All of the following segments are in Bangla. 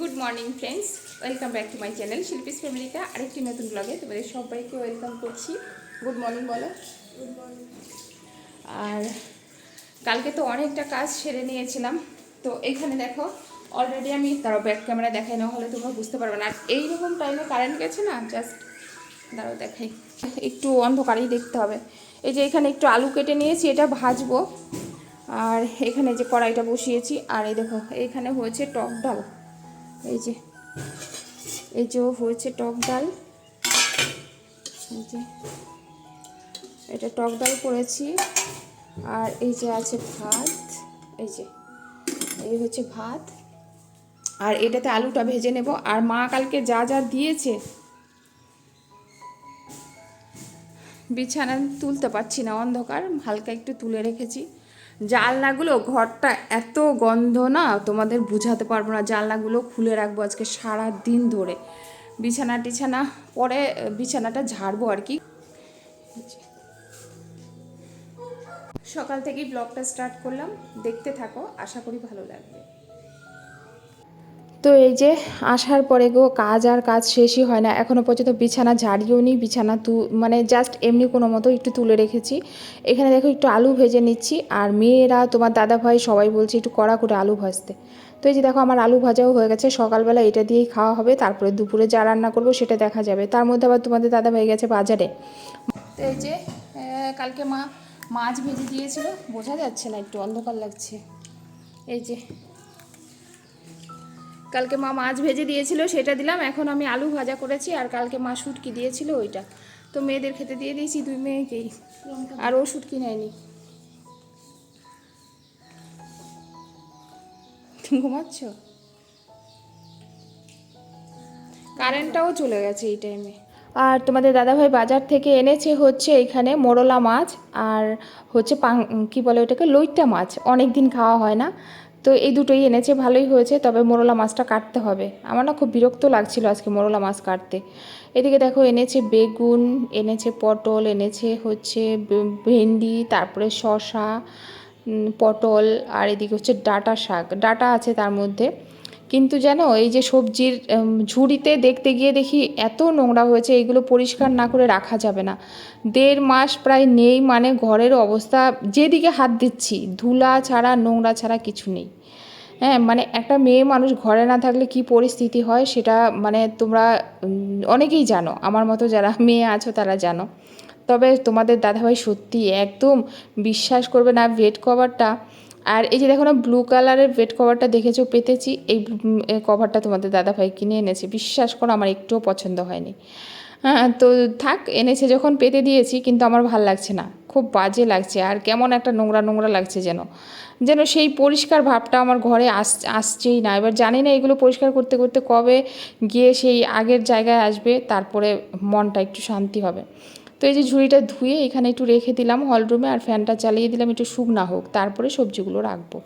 Good morning friends, welcome back to my channel Shilpi's ফ্যামিলিতে আরেকটি নতুন ব্লগে তোমাদের সবাইকে ওয়েলকাম করছি। গুড মর্নিং বলো। Good morning. আর কালকে তো অনেকটা কাজ সেরে নিয়েছিলাম, তো এইখানে দেখো অলরেডি আমি তারও ব্যাক ক্যামেরা দেখাই, না হলে তোমরা বুঝতে পারবে না। আর এইরকম টাইমে কারেন্ট গেছে না, জাস্ট দাঁড়াও দেখাই, একটু অন্ধকারেই দেখতে হবে। এই যে এখানে একটু আলু কেটে নিয়েছি, এটা ভাজবো। আর এখানে যে কড়াইটা বসিয়েছি, আর এই দেখো এইখানে হয়েছে টক ডাল। এই যে হয়েছে টক ডাল, এই যে এটা টক ডাল করেছি। আর এই যে আছে ভাত, এই হচ্ছে ভাত। আর এটাতে আলুটা ভেজে নেব। আর মা কালকে যা যা দিয়েছে, বিছানা তুলতে পারছি না, অন্ধকার, হালকা একটু তুলে রেখেছি। জানলাগুলো, ঘরটা এত গন্ধ না তোমাদের বুঝাতে পারবো না। জানলাগুলো খুলে রাখবো আজকে সারা দিন ধরে। বিছানা টিছানা পরে বিছানাটা ঝাড়বো আর কি। সকাল থেকেই ব্লগটা স্টার্ট করলাম, দেখতে থাকো, আশা করি ভালো লাগবে। তো এই যে আসার পরে গো কাজ আর কাজ শেষই হয় না, এখনও পর্যন্ত বিছানা ঝাড়িও নি। বিছানা মানে জাস্ট এমনি কোনো মতো একটু তুলে রেখেছি। এখানে দেখো একটু আলু ভেজে নিচ্ছি। আর মেয়েরা, তোমার দাদা ভাই সবাই বলছে একটু কড়া করে আলু ভাজতে। তো এই যে দেখো আমার আলু ভাজাও হয়ে গেছে। সকালবেলা এটা দিয়েই খাওয়া হবে, তারপরে দুপুরে যা রান্না করবো সেটা দেখা যাবে। তার মধ্যে আবার তোমাদের দাদা ভাই গেছে বাজারে। তো এই যে কালকে মা মাছ ভেজে দিয়েছিল, বোঝা যাচ্ছে না, একটু অন্ধকার লাগছে। এই যে কালকে মা মাছ ভেজে দিয়েছিল, সেটা দিলাম। এখন আমি আলু ভাজা করেছি। আর কালকে মা শুটকি দিয়েছিল, ওইটা তো মেয়েদের খেতে দিয়ে দিয়েছি, দুই মেয়েকেই। আর ও শুটকি নেয়নি। ঘুমাচ্ছ? কারেন্টটাও চলে গেছে এই টাইমে। আর তোমাদের দাদাভাই বাজার থেকে এনেছে হচ্ছে এখানে মোরলা মাছ, আর হচ্ছে কী বলে ওটাকে, লইট্টা মাছ। অনেক দিন খাওয়া হয় না, তো এই দুটোই এনেছে, ভালোই হয়েছে। তবে মোরলা মাছটা কাটতে হবে। আমার না খুব বিরক্ত লাগছিল আজকে মোরলা মাছ কাটতে। এদিকে দেখো এনেছে বেগুন, এনেছে পটল, এনেছে হচ্ছে ভেন্ডি, তারপরে শসা, পটল। আর এদিকে হচ্ছে ডাঁটা শাক, ডাঁটা আছে তার মধ্যে। কিন্তু জানো, এই যে সবজির ঝুড়িতে দেখতে গিয়ে দেখি এত নোংরা হয়েছে, এইগুলো পরিষ্কার না করে রাখা যাবে না। 1.5 মাস প্রায় নেই, মানে ঘরের অবস্থা যেদিকে হাত দিচ্ছি ধুলা ছাড়া, নোংরা ছাড়া কিছু নেই। হ্যাঁ, মানে একটা মেয়ে মানুষ ঘরে না থাকলে কি পরিস্থিতি হয় সেটা মানে তোমরা অনেকেই জানো, আমার মতো যারা মেয়ে আছো তারা জানো। তবে তোমাদের দাদাভাই সত্যি একদম বিশ্বাস করবে না, বেড কভারটা। আর এই যে দেখো না, ব্লু কালারের বেড কভারটা দেখেছো পেতেছি, এই কভারটা তোমাদের দাদাভাই কিনে এনেছে। বিশ্বাস করো আমার একটুও পছন্দ হয়নি। হ্যাঁ, তো থাক, এনেছে যখন পেতে দিয়েছি, কিন্তু আমার ভাল লাগছে না, খুব বাজে লাগছে। আর কেমন একটা নোংরা নোংরা লাগছে, যেন যেন সেই পরিষ্কার ভাবটা আমার ঘরে আসছেই না। এবার জানি না এগুলো পরিষ্কার করতে করতে কবে গিয়ে সেই আগের জায়গায় আসবে, তারপরে মনটা একটু শান্তি হবে। তো এই যে ঝুড়িটা ধুয়ে এখানে একটু রেখে দিলাম হলরুমে, আর ফ্যানটা চালিয়ে দিলাম একটু শুকনা হোক, তারপরে সবজিগুলো রাখবো।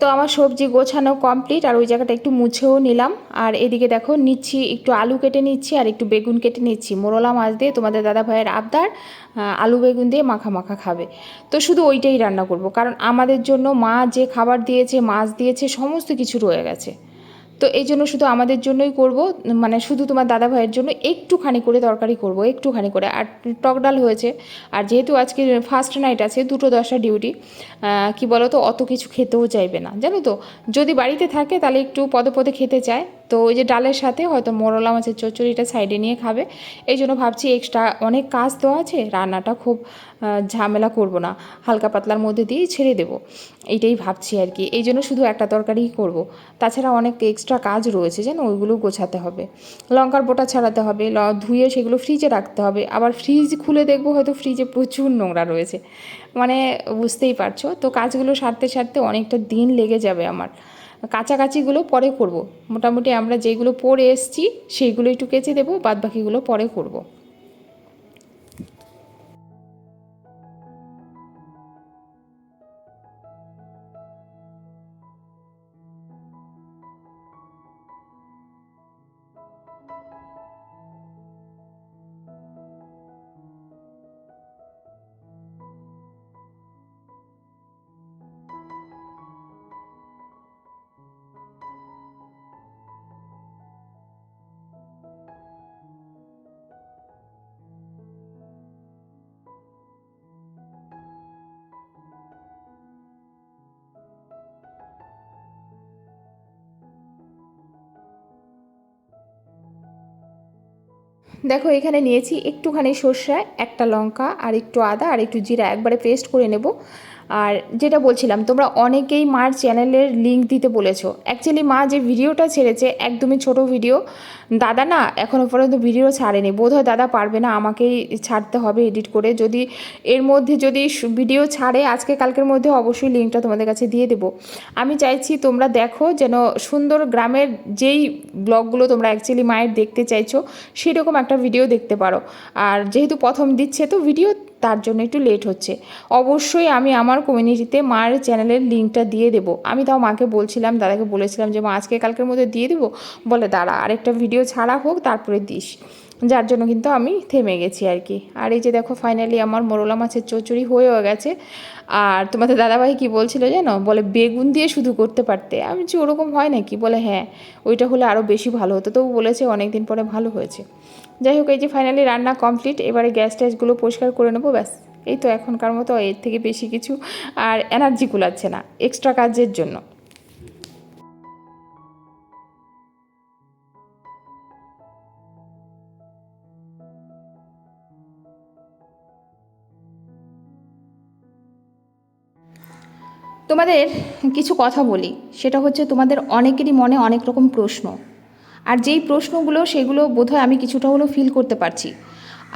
তো আমার সবজি গোছানো কমপ্লিট, আর ওই জায়গাটা একটু মুছেও নিলাম। আর এদিকে দেখো নিচ্ছি, একটু আলু কেটে নিচ্ছি আর একটু বেগুন কেটে নিচ্ছি। মোরলা মাছ দিয়ে তোমাদের দাদা ভাইয়ের আবদার, আলু বেগুন দিয়ে মাখা মাখা খাবে। তো শুধু ওইটাই রান্না করব, কারণ আমাদের জন্য মা যে খাবার দিয়েছে, মাছ দিয়েছে, সমস্ত কিছু রয়ে গেছে। তো এই জন্য শুধু আমাদের জন্যই করব, মানে শুধু তোমার দাদা ভাইয়ের জন্য একটুখানি করে তরকারি করব, একটুখানি করে। আর টক ডাল হয়েছে। আর যেহেতু আজকে ফার্স্ট নাইট আছে, 2টো 10টা ডিউটি, কি বলো তো, অত কিছু খেতেও চাইবে না, জানো তো। যদি বাড়িতে থাকে তাহলে একটু পদে পদে খেতে চায়। তো ওই যে ডালের সাথে হয়তো মোরলা মাছের চচ্চড়িটা সাইডে নিয়ে খাবে। এই জন্য ভাবছি এক্সট্রা অনেক কাজ দেওয়া আছে, রান্নাটা খুব ঝামেলা করব না, হালকা পাতলার মধ্যে দিয়েই ছেড়ে দেবো, এইটাই ভাবছি আর কি। এই জন্য শুধু একটা তরকারিই করব। তাছাড়া অনেক এক্সট্রা কাজ রয়েছে, যেন ওইগুলো গোছাতে হবে, লঙ্কার বোটা ছাড়াতে হবে, ধুয়ে সেগুলো ফ্রিজে রাখতে হবে। আবার ফ্রিজ খুলে দেখবো হয়তো ফ্রিজে প্রচুর নোংরা রয়েছে, মানে বুঝতেই পারছো। তো কাজগুলো সারতে সারতে অনেকটা দিন লেগে যাবে আমার। কাচাকাচিগুলো পরে করব। মোটামুটি আমরা যেগুলো পরে এসছি সেইগুলো একটু কেচে দেবো, বাদবাকিগুলো পরে করব। দেখো এখানে নিয়েছি একটুখানি সর্ষে, একটা লঙ্কা আর একটু আদা আর একটু জিরা, একবারে পেস্ট করে নেব। আর যেটা বলছিলাম, তোমরা অনেকেই মার চ্যানেলের লিঙ্ক দিতে বলেছো। অ্যাকচুয়ালি মা যে ভিডিওটা ছেড়েছে একদমই ছোট ভিডিও, দাদা না এখনও পর্যন্ত ভিডিও ছাড়েনি, বোধহয় দাদা পারবে না, আমাকেই ছাড়তে হবে এডিট করে। যদি এর মধ্যে যদি ভিডিও ছাড়ে আজকে কালকের মধ্যে অবশ্যই লিঙ্কটা তোমাদের কাছে দিয়ে দেবো। আমি চাইছি তোমরা দেখো, যেন সুন্দর গ্রামের যেই ব্লগগুলো তোমরা অ্যাকচুয়ালি মায়ের দেখতে চাইছো সেরকম একটা ভিডিও দেখতে পারো। আর যেহেতু প্রথম দিচ্ছে তো ভিডিও, তার জন্য একটু লেট হচ্ছে। অবশ্যই আমি আমার কমিউনিটিতে মার চ্যানেলের লিঙ্কটা দিয়ে দেবো। আমি তাও মাকে বলছিলাম, দাদাকে বলেছিলাম যে মা আজকে কালকের মধ্যে দিয়ে দেবো, বলে দাঁড়া আরেকটা ভিডিও ছাড়া হোক তারপরে দিস, যার জন্য কিন্তু আমি থেমে গেছি আর কি। আর এই যে দেখো ফাইনালি আমার মোরলা মাছের চচ্চড়ি হয়েও গেছে। আর তোমাদের দাদাভাই কি বলছিল জানো, বলে বেগুন দিয়ে শুধু করতে পারতে। আমি যে ওরকম হয় নাকি, বলে হ্যাঁ ওইটা হলে আরও বেশি ভালো হতো, তবু বলেছে অনেক দিন পরে ভালো হয়েছে। যাই হোক, এই যে ফাইনালি রান্না কমপ্লিট, এবারে গ্যাস ট্যাসগুলো পরিষ্কার করে নেবো, ব্যাস। এই তো এখনকার মতো, এর থেকে বেশি কিছু আর এনার্জি কুলাচ্ছে না এক্সট্রা কাজের জন্য। তোমাদের কিছু কথা বলি, সেটা হচ্ছে তোমাদের অনেকেরই মনে অনেক রকম প্রশ্ন, আর যেই প্রশ্নগুলো সেগুলো বোধহয় আমি কিছুটা হলেও ফিল করতে পারছি।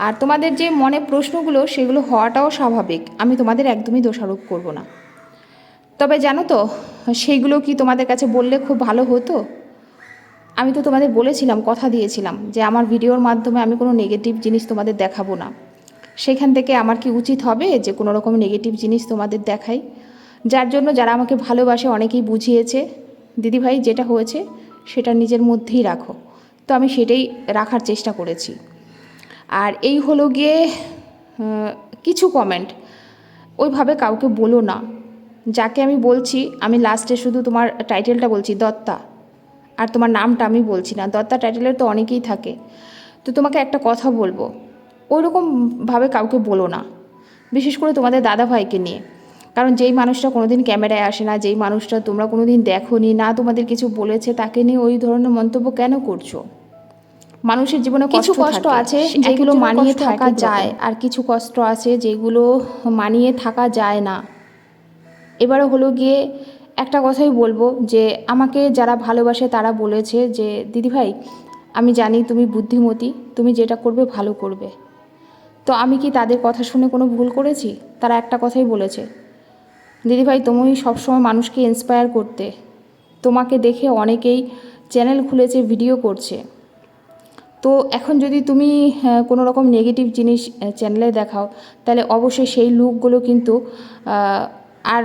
আর তোমাদের যে মনে প্রশ্নগুলো সেগুলো হওয়াটাও স্বাভাবিক, আমি তোমাদের একদমই দোষারোপ করব না। তবে জানো তো, সেইগুলো কি তোমাদের কাছে বললে খুব ভালো হতো? আমি তো তোমাদের বলেছিলাম, কথা দিয়েছিলাম যে আমার ভিডিওর মাধ্যমে আমি কোনো নেগেটিভ জিনিস তোমাদের দেখাবো না। সেখান থেকে আমার কি উচিত হবে যে কোনো রকম নেগেটিভ জিনিস তোমাদের দেখাই? যার জন্য যারা আমাকে ভালোবাসে অনেকেই বুঝিয়েছে, দিদিভাই যেটা হয়েছে সেটা নিজের মধ্যেই রাখো। তো আমি সেটাই রাখার চেষ্টা করেছি। আর এই হলো গিয়ে কিছু কমেন্ট, ওইভাবে কাউকে বলো না। যাকে আমি বলছি, আমি লাস্টে শুধু তোমার টাইটেলটা বলছি দত্তা, আর তোমার নামটা আমি বলছি না। দত্তা টাইটেলের তো অনেকেই থাকে। তো তোমাকে একটা কথা বলবো, ওইরকমভাবে কাউকে বলো না, বিশেষ করে তোমাদের দাদাভাইকে নিয়ে। কারণ যেই মানুষটা কোনোদিন ক্যামেরায় আসে না, যেই মানুষটা তোমরা কোনোদিন দেখোনি না, তোমাদের কিছু বলেছে, তাকে নিয়ে ওই ধরনের মন্তব্য কেন করছো? মানুষের জীবনে কিছু কষ্ট আছে যেগুলো মানিয়ে থাকা যায়, আর কিছু কষ্ট আছে যেগুলো মানিয়ে থাকা যায় না। এবারে হলো গিয়ে একটা কথাই বলবো, যে আমাকে যারা ভালোবাসে তারা বলেছে যে দিদিভাই আমি জানি তুমি বুদ্ধিমতী, তুমি যেটা করবে ভালো করবে। তো আমি কি তাদের কথা শুনে কোনো ভুল করেছি? তারা একটা কথাই বলেছে, দিদিভাই তুমি সবসময় মানুষকে ইন্সপায়ার করতে, তোমাকে দেখে অনেকেই চ্যানেল খুলেছে, ভিডিও করছে। তো এখন যদি তুমি কোনো রকম নেগেটিভ জিনিস চ্যানেলে দেখাও, তাহলে অবশ্যই সেই লুকগুলো কিন্তু আর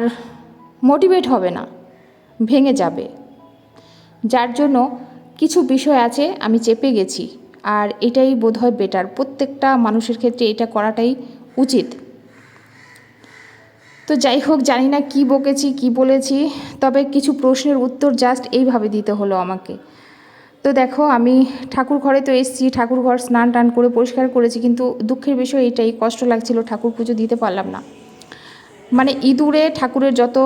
মোটিভেট হবে না, ভেঙে যাবে। যার জন্য কিছু বিষয় আছে আমি চেপে গেছি, আর এটাই বোধহয় বেটার, প্রত্যেকটা মানুষের ক্ষেত্রে এটা করাটাই উচিত। তো যাই হোক, জানি না কি বকেছি কি বলেছি, তবে কিছু প্রশ্নের উত্তর জাস্ট এইভাবে দিতে হলো আমাকে। তো দেখো আমি ঠাকুর ঘরে তো এসেছি, ঠাকুর ঘর স্নান টান করে পরিষ্কার করেছি, কিন্তু দুঃখের বিষয় এটাই, কষ্ট লাগছিল ঠাকুর পুজো দিতে পারলাম না। মানে ইঁদুরে ঠাকুরের যত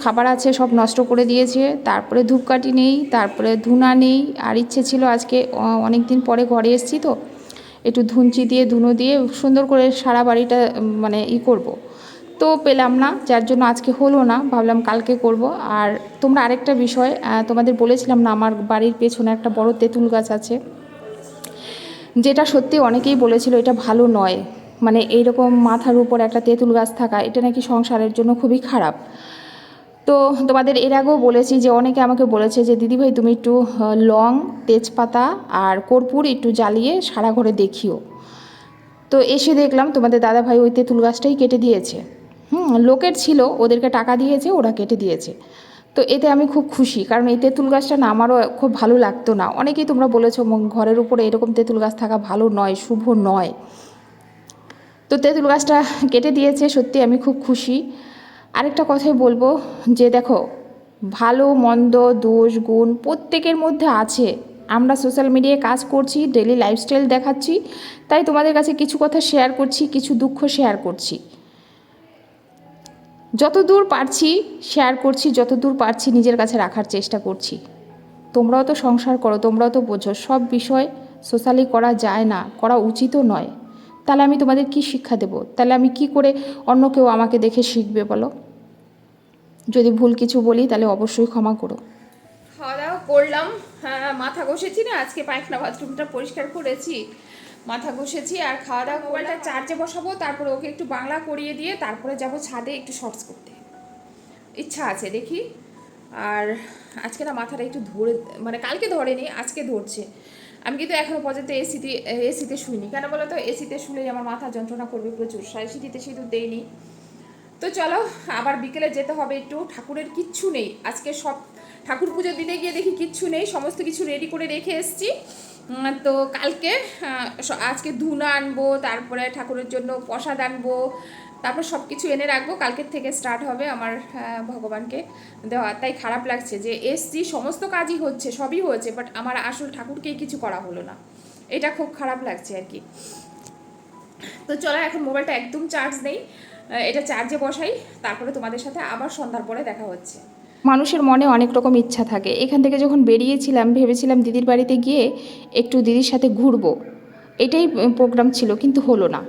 খাবার আছে সব নষ্ট করে দিয়েছে, তারপরে ধূপকাঠি নেই, তারপরে ধুনা নেই। আর ইচ্ছে ছিল আজকে অনেক দিন পরে ঘরে এসেছি তো একটু ধুনচি দিয়ে ধুনো দিয়ে সুন্দর করে সারা বাড়িটা মানে করব, তো পেলাম না, যার জন্য আজকে হলো না, ভাবলাম কালকে করব। আর তোমরা আরেকটা বিষয়, তোমাদের বলেছিলাম না আমার বাড়ির পেছনে একটা বড় তেঁতুল গাছ আছে, যেটা সত্যি অনেকেই বলেছিল এটা ভালো নয়, মানে এইরকম মাথার উপর একটা তেঁতুল গাছ থাকা এটা নাকি সংসারের জন্য খুবই খারাপ। তো তোমাদের এর আগেও বলেছি যে অনেকে আমাকে বলেছে যে দিদিভাই তুমি একটু লং, তেজপাতা আর কর্পূর একটু জ্বালিয়ে সারা ঘরে দেখিও। তো এসে দেখলাম তোমাদের দাদাভাই ওই তেঁতুল গাছটাই কেটে দিয়েছে। লোকের ছিল, ওদেরকে টাকা দিয়েছে, ওরা কেটে দিয়েছে। তো এতে আমি খুব খুশি, কারণ এই তেঁতুল গাছটা না আমারও খুব ভালো লাগতো না। অনেকেই তোমরা বলেছো ঘরের উপরে এরকম তেঁতুল গাছ থাকা ভালো নয়, শুভ নয়। তো তেঁতুল গাছটা কেটে দিয়েছে, সত্যি আমি খুব খুশি। আরেকটা কথাই বলবো যে দেখো, ভালো মন্দ দোষ গুণ প্রত্যেকের মধ্যে আছে। আমরা সোশ্যাল মিডিয়ায় কাজ করছি, ডেলি লাইফস্টাইল দেখাচ্ছি, তাই তোমাদের কাছে কিছু কথা শেয়ার করছি, কিছু দুঃখ শেয়ার করছি। যতদূর পারছি শেয়ার করছি, যতদূর পারছি নিজের কাছে রাখার চেষ্টা করছি। তোমরাও তো সংসার করো, তোমরাও তো বোঝো সব বিষয় সোশ্যালি করা যায় না, করা উচিতও নয়। তাহলে আমি তোমাদের কি শিক্ষা দেব? তাহলে আমি কি করে অন্য কেউ আমাকে দেখে শিখবে বলো? যদি ভুল কিছু বলি তাহলে অবশ্যই ক্ষমা করো। খাওয়া দাওয়া করলাম, হ্যাঁ মাথা ঘষেছি না, আজকে পায়খানা বাথরুমটা পরিষ্কার করেছি, মাথা ঘষেছি আর খাওয়া দাওয়া। মোবাইলটা চার্জে বসাবো, তারপরে ওকে একটু বাংলা করিয়ে দিয়ে তারপরে যাব ছাদে একটু শর্টস করতে, ইচ্ছা আছে দেখি। আর আজকে না মাথাটা একটু ধরে, মানে কালকে ধরেনি, আজকে ধরছে। আমি কিন্তু এখনও পর্যন্ত এসিতে শুইনি। কেন বলো তো? এসিতে শুলেই আমার মাথা যন্ত্রণা করবে প্রচুর, সিঁড়িতে সিঁদুর দেইনি। তো চলো, আবার বিকেলে যেতে হবে একটু। ঠাকুরের কিচ্ছু নেই আজকে, সব ঠাকুর পুজো দিতে গিয়ে দেখি কিচ্ছু নেই, সমস্ত কিছু রেডি করে রেখে এসেছি। তো কালকে আজকে ধুনা আনবো, তারপরে ঠাকুরের জন্য প্রসাদ আনবো, তারপর সব কিছু এনে রাখবো। কালকের থেকে স্টার্ট হবে আমার ভগবানকে দেওয়া। তাই খারাপ লাগছে যে এসছি, সমস্ত কাজই হচ্ছে, সবই হয়েছে, বাট আমার আসল ঠাকুরকেই কিছু করা হলো না। এটা খুব খারাপ লাগছে আর কি। তো চলো, এখন মোবাইলটা একদম চার্জ নেই, এটা চার্জে বসাই, তারপরে তোমাদের সাথে আবার সন্ধ্যার পরে দেখা হচ্ছে। মানুষের মনে অনেক রকম ইচ্ছা থাকে। এখান থেকে যখন বেরিয়েছিলাম ভেবেছিলাম দিদির বাড়িতে গিয়ে একটু দিদির সাথে ঘুরবো, এটাই প্রোগ্রাম ছিল, কিন্তু হলো না।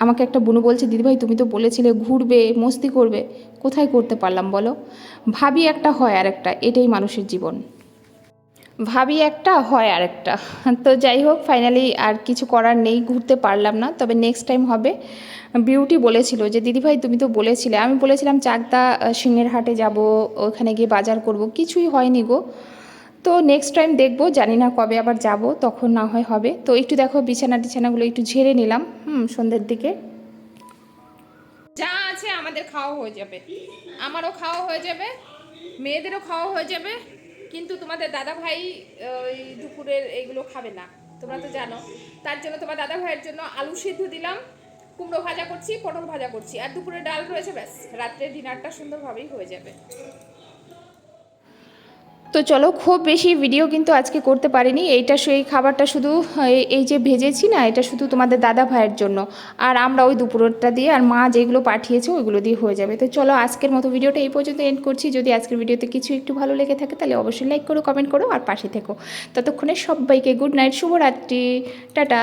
আমাকে একটা বুনু বলছে দিদিভাই তুমি তো বলেছিলে ঘুরবে, মস্তি করবে, কোথায় করতে পারলাম বলো? ভাবি একটা হয় আর একটা, এটাই মানুষের জীবন। ভাবি একটা হয় আর একটা। তো যাই হোক, ফাইনালি আর কিছু করার নেই, ঘুরতে পারলাম না, তবে নেক্সট টাইম হবে। বিউটি বলেছিল যে দিদিভাই তুমি তো বলেছিলে, আমি বলেছিলাম চাকদা সিংহের হাটে যাব, ওখানে গিয়ে বাজার করব, কিছুই হয়নি গো। তো নেক্সট টাইম দেখবো, জানি না কবে আবার যাব, তখন না হয় হবে। তো একটু দেখো বিছানাগুলো একটু ঝেড়ে নিলাম সন্ধ্যের দিকে। যা আছে আমাদের খাওয়া হয়ে যাবে, আমারও খাওয়া হয়ে যাবে, মেয়েদেরও খাওয়া হয়ে যাবে। কিন্তু তোমাদের দাদা ভাই ওই দুপুরের এগুলো খাবে না, তোমরা তো জানো। তার জন্য তোমার দাদা ভাইয়ের জন্য আলু সিদ্ধ দিলাম, কুমড়ো ভাজা করছি, পটল ভাজা করছি, আর দুপুরে ডাল রয়েছে, ব্যাস রাত্রে ডিনারটা সুন্দরভাবেই হয়ে যাবে। তো চলো, খুব বেশি ভিডিও কিন্তু আজকে করতে পারিনি। এইটা সেই খাবারটা শুধু এই যে ভেজেছি না, এটা শুধু তোমাদের দাদা ভাইয়ের জন্য, আর আমরা ওই দুপুরটা দিয়ে আর মা যেগুলো পাঠিয়েছে ওইগুলো দিয়ে হয়ে যাবে। তো চলো, আজকের মতো ভিডিওটা এই পর্যন্ত এন্ড করছি। যদি আজকের ভিডিওতে কিছু একটু ভালো লেগে থাকে তাহলে অবশ্যই লাইক করো, কমেন্ট করো আর পাশে থেকো। ততক্ষণে সবাইকে গুড নাইট, শুভরাত্রি, টাটা।